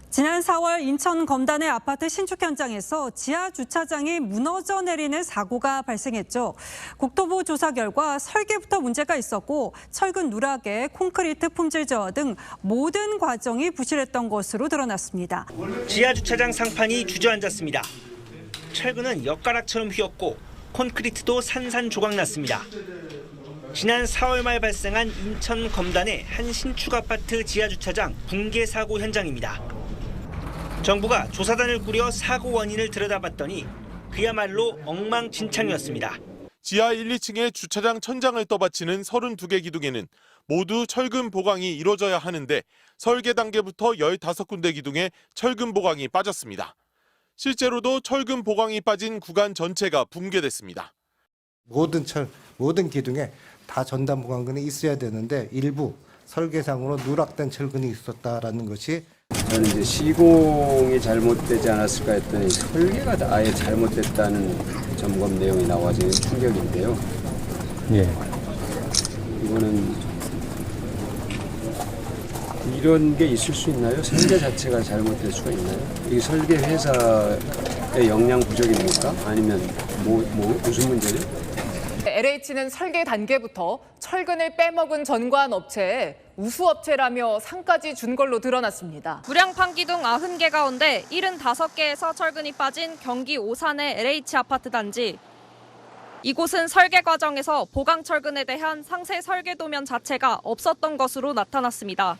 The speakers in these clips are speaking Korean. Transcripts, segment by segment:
지난 4월 인천 검단의 아파트 신축 현장에서 지하 주차장이 무너져 내리는 사고가 발생했죠. 국토부 조사 결과 설계부터 문제가 있었고 철근 누락에 콘크리트 품질 저하 등 모든 과정이 부실했던 것으로 드러났습니다. 지하 주차장 상판이 주저앉았습니다. 철근은 엿가락처럼 휘었고 콘크리트도 산산조각 났습니다. 지난 4월 말 발생한 인천 검단의 한 신축 아파트 지하 주차장 붕괴 사고 현장입니다. 정부가 조사단을 꾸려 사고 원인을 들여다봤더니 그야말로 엉망진창이었습니다. 지하 1, 2층의 주차장 천장을 떠받치는 32개 기둥에는 모두 철근 보강이 이루어져야 하는데 설계 단계부터 15군데 기둥에 철근 보강이 빠졌습니다. 실제로도 철근 보강이 빠진 구간 전체가 붕괴됐습니다. 모든 기둥에 다 전단 보강근이 있어야 되는데 일부 설계상으로 누락된 철근이 있었다라는 것이 저는 이제 시공이 잘못되지 않았을까 했더니 설계가 아예 잘못됐다는 점검 내용이 나와서 충격인데요. 이거는 이런 게 있을 수 있나요? 설계 자체가 잘못될 수가 있나요? 이 설계 회사의 역량 부족입니까? 아니면 무슨 문제죠? LH는 설계 단계부터 철근을 빼먹은 전관 업체에 우수업체라며 상까지 준 걸로 드러났습니다. 불량판 기둥 90개 가운데 75개에서 철근이 빠진 경기 오산의 LH 아파트 단지. 이곳은 설계 과정에서 보강 철근에 대한 상세 설계 도면 자체가 없었던 것으로 나타났습니다.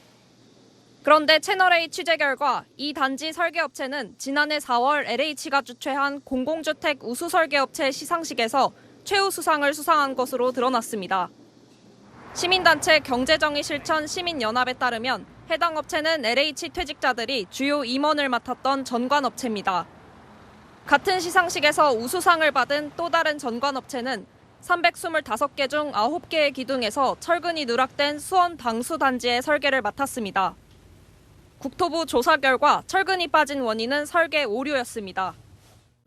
그런데 채널A 취재 결과 이 단지 설계업체는 지난해 4월 LH가 주최한 공공주택 우수설계업체 시상식에서 최우수상을 수상한 것으로 드러났습니다. 시민단체 경제정의실천 시민연합에 따르면 해당 업체는 LH 퇴직자들이 주요 임원을 맡았던 전관업체입니다. 같은 시상식에서 우수상을 받은 또 다른 전관업체는 325개 중 9개의 기둥에서 철근이 누락된 수원 방수단지의 설계를 맡았습니다. 국토부 조사 결과 철근이 빠진 원인은 설계 오류였습니다.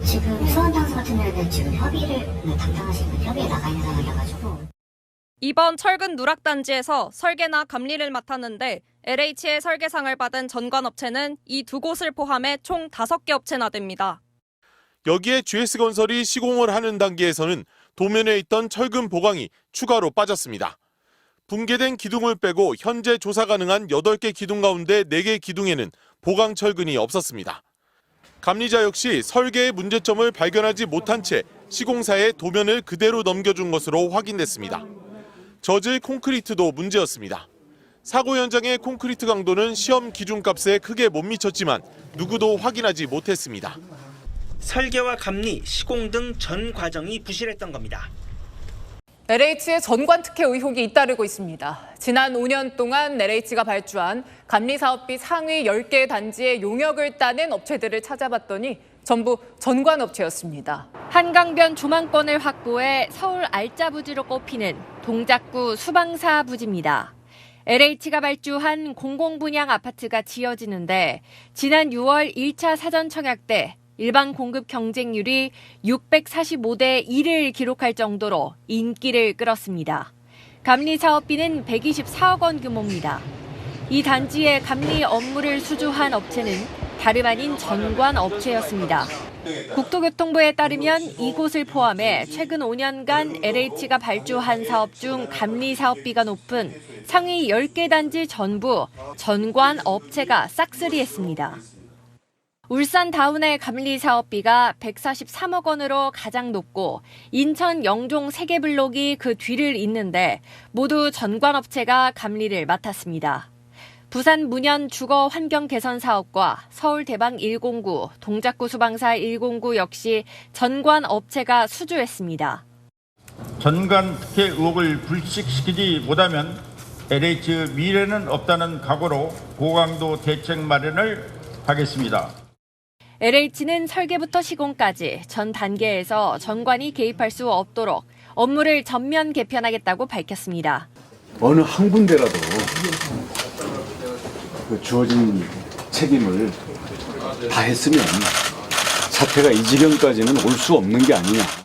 지금 수원방수 같은 데는 지금 협의를 담당하시는 협의에 나가 있는 상황이어가지고 이번 철근 누락 단지에서 설계나 감리를 맡았는데 LH의 설계상을 받은 전관업체는 이 두 곳을 포함해 총 5개 업체나 됩니다. 여기에 GS건설이 시공을 하는 단계에서는 도면에 있던 철근 보강이 추가로 빠졌습니다. 붕괴된 기둥을 빼고 현재 조사 가능한 8개 기둥 가운데 4개 기둥에는 보강 철근이 없었습니다. 감리자 역시 설계의 문제점을 발견하지 못한 채 시공사에 도면을 그대로 넘겨준 것으로 확인됐습니다. 젖을 콘크리트도 문제였습니다. 사고 현장의 콘크리트 강도는 시험 기준값에 크게 못 미쳤지만 누구도 확인하지 못했습니다. 설계와 감리, 시공 등 전 과정이 부실했던 겁니다. LH의 전관 특혜 의혹이 잇따르고 있습니다. 지난 5년 동안 LH가 발주한 감리 사업비 상위 10개 단지의 용역을 따낸 업체들을 찾아봤더니 전부 전관 업체였습니다. 한강변 조망권을 확보해 서울 알짜 부지로 꼽히는 동작구 수방사 부지입니다. LH가 발주한 공공분양 아파트가 지어지는데 지난 6월 1차 사전 청약 때 일반 공급 경쟁률이 645대 1을 기록할 정도로 인기를 끌었습니다. 감리 사업비는 124억 원 규모입니다. 이 단지의 감리 업무를 수주한 업체는 다름 아닌 전관 업체였습니다. 국토교통부에 따르면 이곳을 포함해 최근 5년간 LH가 발주한 사업 중 감리 사업비가 높은 상위 10개 단지 전부 전관 업체가 싹쓸이했습니다. 울산 다운의 감리 사업비가 143억 원으로 가장 높고 인천 영종 3개 블록이 그 뒤를 잇는데 모두 전관업체가 감리를 맡았습니다. 부산 문현 주거 환경 개선 사업과 서울 대방 109, 동작구 수방사 109 역시 전관업체가 수주했습니다. 전관 특혜 의혹을 불식시키지 못하면 LH 미래는 없다는 각오로 고강도 대책 마련을 하겠습니다. LH는 설계부터 시공까지 전 단계에서 전관이 개입할 수 없도록 업무를 전면 개편하겠다고 밝혔습니다. 어느 한 군데라도 주어진 책임을 다 했으면 사태가 이 지경까지는 올 수 없는 게 아니냐.